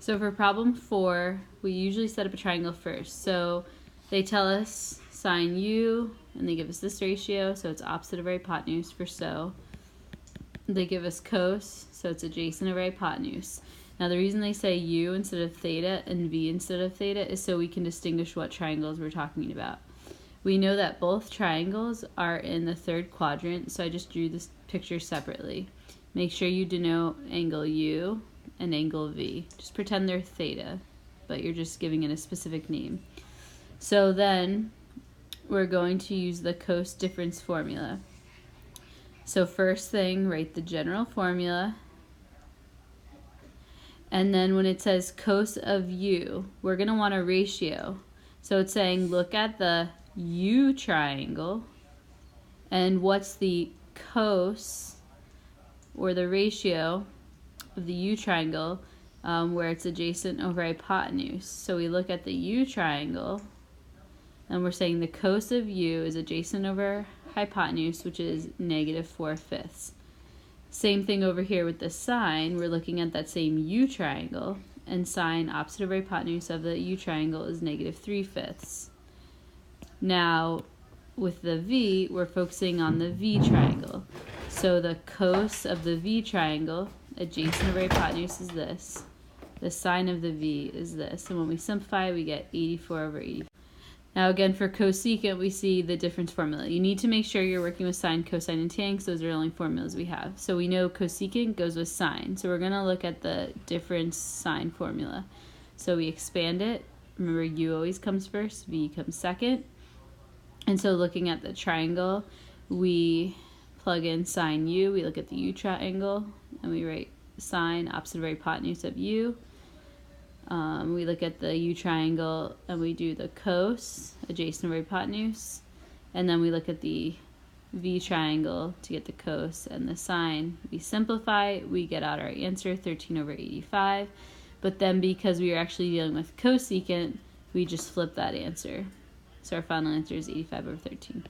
So for problem 4, we usually set up a triangle first. So they tell us sine u, and they give us this ratio, so it's opposite over hypotenuse for so. They give us cos, so it's adjacent over hypotenuse. Now the reason they say u instead of theta and v instead of theta is so we can distinguish what triangles we're talking about. We know that both triangles are in the third quadrant, so I just drew this picture separately. Make sure you denote angle u and angle v. Just pretend they're theta, but you're just giving it a specific name. So then we're going to use the cos difference formula. So first thing, write the general formula. And then when it says cos of u, we're going to want a ratio. So it's saying look at the u triangle, and what's the cos, or the ratio of the u triangle, where it's adjacent over hypotenuse. So we look at the u triangle, and we're saying the cos of u is adjacent over hypotenuse, which is -4/5. Same thing over here with the sine. We're looking at that same u triangle, and sine opposite over hypotenuse of the u triangle is -3/5. Now with the v, we're focusing on the v triangle. So the cos of the v triangle adjacent over hypotenuse is this. The sine of the v is this. And when we simplify, we get 84/84. Now again, for cosecant, we see the difference formula. You need to make sure you're working with sine, cosine, and tan, because those are the only formulas we have. So we know cosecant goes with sine. So we're going to look at the difference sine formula. So we expand it. Remember, u always comes first, v comes second. And so looking at the triangle, we plug in sine u, we look at the u triangle, and we write sine opposite over hypotenuse of u. We look at the u triangle, and we do the cos adjacent over hypotenuse. And then we look at the v triangle to get the cos and the sine. We simplify, we get out our answer, 13/85. But then because we are actually dealing with cosecant, we just flip that answer. So our final answer is 85/13.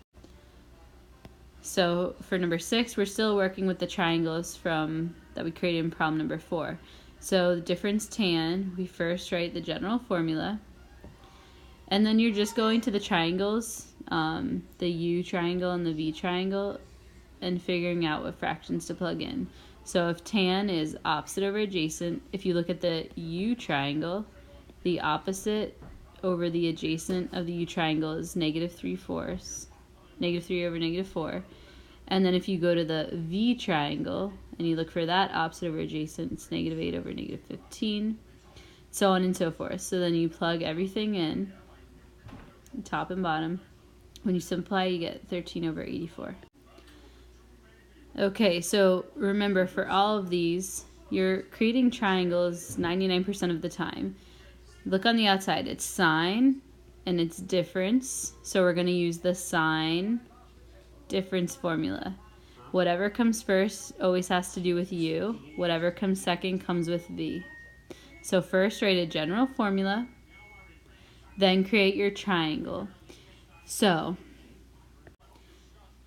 So for number 6, we're still working with the triangles that we created in problem number 4. So the difference tan, we first write the general formula, and then you're just going to the triangles, the u triangle and the v triangle, and figuring out what fractions to plug in. So if tan is opposite over adjacent, if you look at the u triangle, the opposite over the adjacent of the u triangle is -3/4, -3/4. And then if you go to the v triangle and you look for that opposite over adjacent, it's -8/-15, so on and so forth. So then you plug everything in, top and bottom. When you simplify, you get 13/84. Okay, so remember, for all of these, you're creating triangles 99% of the time. Look on the outside, it's sine and it's difference. So we're going to use the sine difference formula. Whatever comes first always has to do with u. Whatever comes second comes with v. So first write a general formula, then create your triangle. So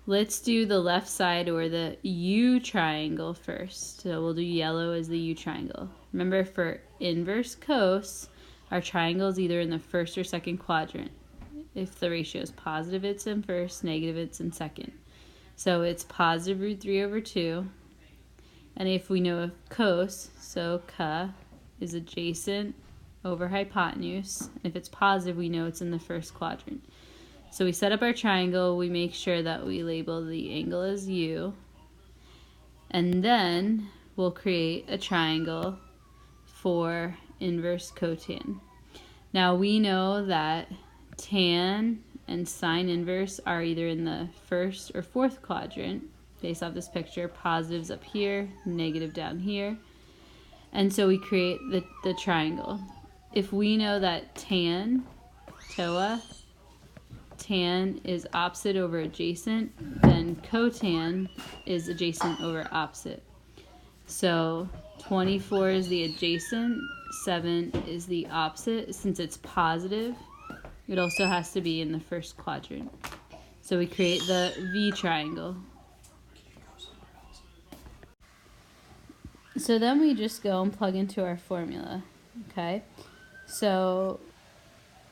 let's do the left side, or the u triangle first. So we'll do yellow as the u triangle. Remember, for inverse cos, our triangle is either in the first or second quadrant. If the ratio is positive, it's in first, negative, it's in second. So it's positive √3/2. And if we know of cos, so ca is adjacent over hypotenuse. If it's positive, we know it's in the first quadrant. So we set up our triangle, we make sure that we label the angle as u, and then we'll create a triangle for inverse cotan. Now we know that tan and sine inverse are either in the first or fourth quadrant based off this picture. Positives up here, negative down here. And so we create the triangle. If we know that tan is opposite over adjacent, then cotan is adjacent over opposite. So 24 is the adjacent, 7 is the opposite. Since it's positive, it also has to be in the first quadrant. So we create the V triangle. So then we just go and plug into our formula. Okay, so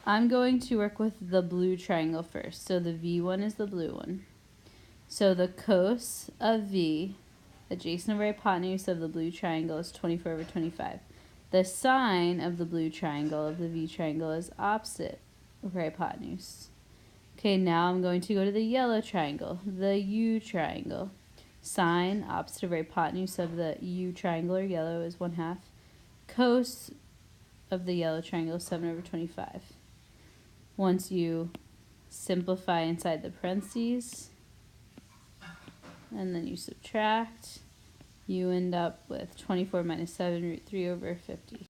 I'm going to work with the blue triangle first. So the V one is the blue one. So the cos of V, adjacent over hypotenuse of the blue triangle, is 24 over 25. The sine of the blue triangle of the V triangle is opposite over hypotenuse. Okay, now I'm going to go to the yellow triangle, the U triangle. Sine, opposite over hypotenuse of the U triangle or yellow, is 1/2. Cos of the yellow triangle is 7 over 25. Once you simplify inside the parentheses, and then you subtract, you end up with 24 minus 7 root 3 over 50.